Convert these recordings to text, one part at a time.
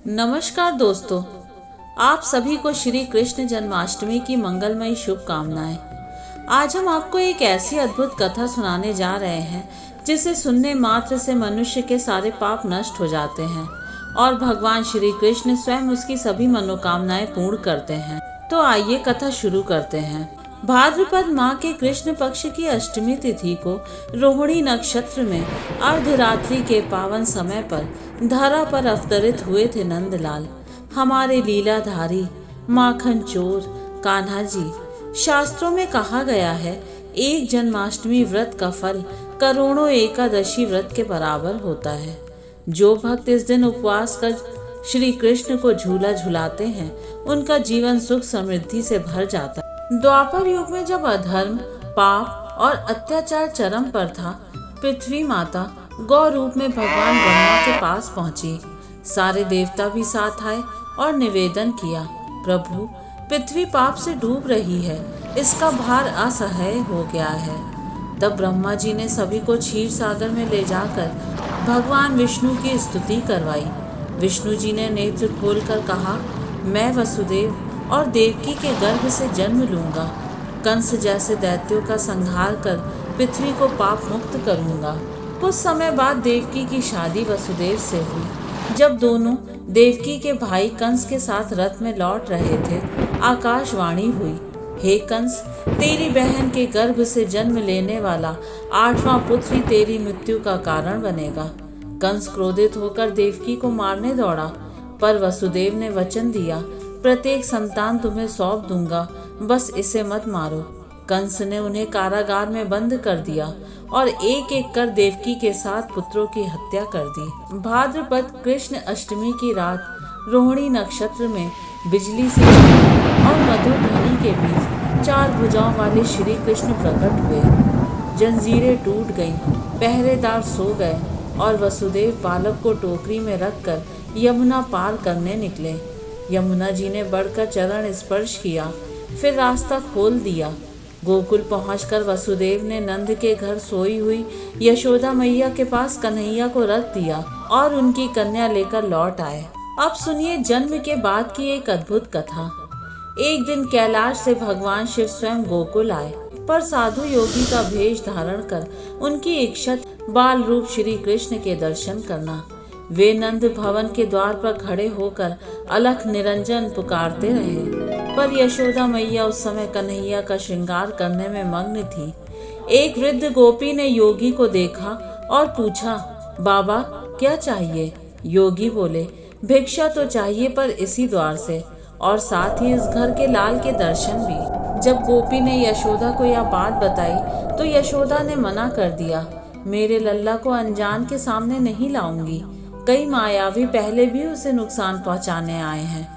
नमस्कार दोस्तों, आप सभी को श्री कृष्ण जन्माष्टमी की मंगलमयी शुभकामनाएं। आज हम आपको एक ऐसी अद्भुत कथा सुनाने जा रहे हैं जिसे सुनने मात्र से मनुष्य के सारे पाप नष्ट हो जाते हैं और भगवान श्री कृष्ण स्वयं उसकी सभी मनोकामनाएं पूर्ण करते हैं। तो आइए कथा शुरू करते हैं। भाद्रपद माह के कृष्ण पक्ष की अष्टमी तिथि को रोहिणी नक्षत्र में अर्धरात्रि के पावन समय पर धरा पर अवतरित हुए थे नंदलाल, हमारे लीलाधारी माखन चोर कान्हा जी। शास्त्रों में कहा गया है, एक जन्माष्टमी व्रत का फल करोड़ों एकादशी व्रत के बराबर होता है। जो भक्त इस दिन उपवास कर श्री कृष्ण को झूला झुलाते हैं, उनका जीवन सुख समृद्धि से भर जाता है। द्वापर युग में जब अधर्म, पाप और अत्याचार चरम पर था, पृथ्वी माता गौ रूप में भगवान ब्रह्मा के पास पहुंची। सारे देवता भी साथ आए और निवेदन किया, प्रभु, पृथ्वी पाप से डूब रही है, इसका भार असह्य हो गया है। तब ब्रह्मा जी ने सभी को क्षीर सागर में ले जाकर भगवान विष्णु की स्तुति करवाई। विष्णु जी ने नेत्र खोलकर कहा, मैं वसुदेव और देवकी के गर्भ से जन्म लूंगा। कंस जैसे दैत्यों का संहार कर पृथ्वी को पाप मुक्त करूंगा। कुछ समय बाद देवकी की शादी वसुदेव से हुई। जब दोनों देवकी के भाई कंस के साथ रथ में लौट रहे थे, आकाशवाणी हुई, हे कंस, तेरी बहन के गर्भ से जन्म लेने वाला 8वां पुत्र ही तेरी मृत्यु का कारण बनेगा। कंस क्रोधित होकर देवकी को मारने दौड़ा, पर वसुदेव ने वचन दिया, प्रत्येक संतान तुम्हें सौंप दूंगा, बस इसे मत मारो। कंस ने उन्हें कारागार में बंद कर दिया और एक एक कर देवकी के 7 पुत्रों की हत्या कर दी। भाद्रपद कृष्ण अष्टमी की रात रोहिणी नक्षत्र में बिजली से और मधुर ध्वनि के बीच 4 भुजाओं वाले श्री कृष्ण प्रकट हुए। जंजीरें टूट गईं, पहरेदार सो गए और वसुदेव बालक को टोकरी में रखकर यमुना पार करने निकले। यमुना जी ने बढ़कर चरण स्पर्श किया, फिर रास्ता खोल दिया। गोकुल पहुंचकर वसुदेव ने नंद के घर सोई हुई यशोदा मैया के पास कन्हैया को रख दिया और उनकी कन्या लेकर लौट आए। अब सुनिए जन्म के बाद की एक अद्भुत कथा। एक दिन कैलाश से भगवान शिव स्वयं गोकुल आए, पर साधु योगी का भेष धारण कर उनकी इच्छा बाल रूप श्री कृष्ण के दर्शन करना। वे नंद भवन के द्वार पर खड़े होकर अलख निरंजन पुकारते रहे, पर यशोदा मैया उस समय कन्हैया का श्रृंगार करने में मग्न थी। एक वृद्ध गोपी ने योगी को देखा और पूछा, बाबा क्या चाहिए? योगी बोले, भिक्षा तो चाहिए, पर इसी द्वार से, और साथ ही इस घर के लाल के दर्शन भी। जब गोपी ने यशोदा को यह बात बताई तो यशोदा ने मना कर दिया, मेरे लल्ला को अनजान के सामने नहीं लाऊंगी, कई मायावी पहले भी उसे नुकसान पहुंचाने आए हैं।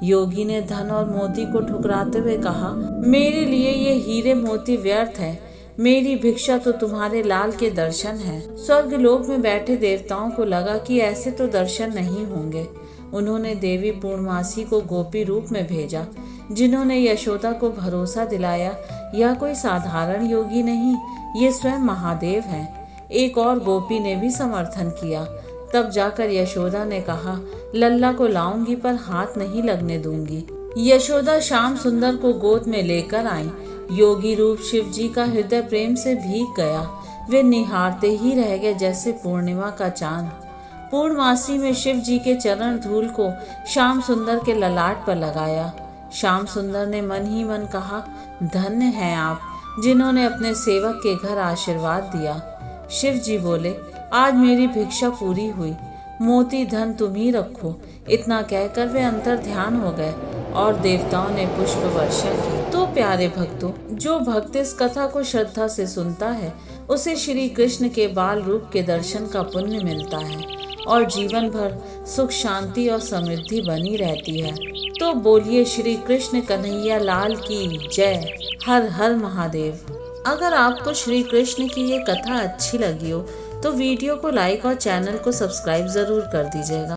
योगी ने धन और मोती को ठुकराते हुए कहा, मेरे लिए ये हीरे मोती व्यर्थ है, मेरी भिक्षा तो तुम्हारे लाल के दर्शन है। स्वर्गलोक में बैठे देवताओं को लगा कि ऐसे तो दर्शन नहीं होंगे। उन्होंने देवी पूर्णमासी को गोपी रूप में भेजा, जिन्होंने यशोदा को भरोसा दिलाया, यह कोई साधारण योगी नहीं, ये स्वयं महादेव हैं। एक और गोपी ने भी समर्थन किया। तब जाकर यशोदा ने कहा, लल्ला को लाऊंगी, पर हाथ नहीं लगने दूंगी। यशोदा श्याम सुंदर को गोद में लेकर आई। योगी रूप शिव जी का हृदय प्रेम से भीग गया। वे निहारते ही रह गए जैसे पूर्णिमा का चांद। पूर्णमासी में शिव जी के चरण धूल को श्याम सुंदर के ललाट पर लगाया। श्याम सुंदर ने मन ही मन कहा, धन्य हैं आप, जिन्होंने अपने सेवक के घर आशीर्वाद दिया। शिव जी बोले, आज मेरी भिक्षा पूरी हुई, मोती धन तुम ही रखो। इतना कहकर वे अंतर ध्यान हो गए और देवताओं ने पुष्प वर्षा की। तो प्यारे भक्तों, जो भक्त इस कथा को श्रद्धा से सुनता है, उसे श्री कृष्ण के बाल रूप के दर्शन का पुण्य मिलता है और जीवन भर सुख शांति और समृद्धि बनी रहती है। तो बोलिए श्री कृष्ण कन्हैया लाल की जय। हर हर महादेव। अगर आपको श्री कृष्ण की ये कथा अच्छी लगी हो तो वीडियो को लाइक और चैनल को सब्सक्राइब जरूर कर दीजिएगा।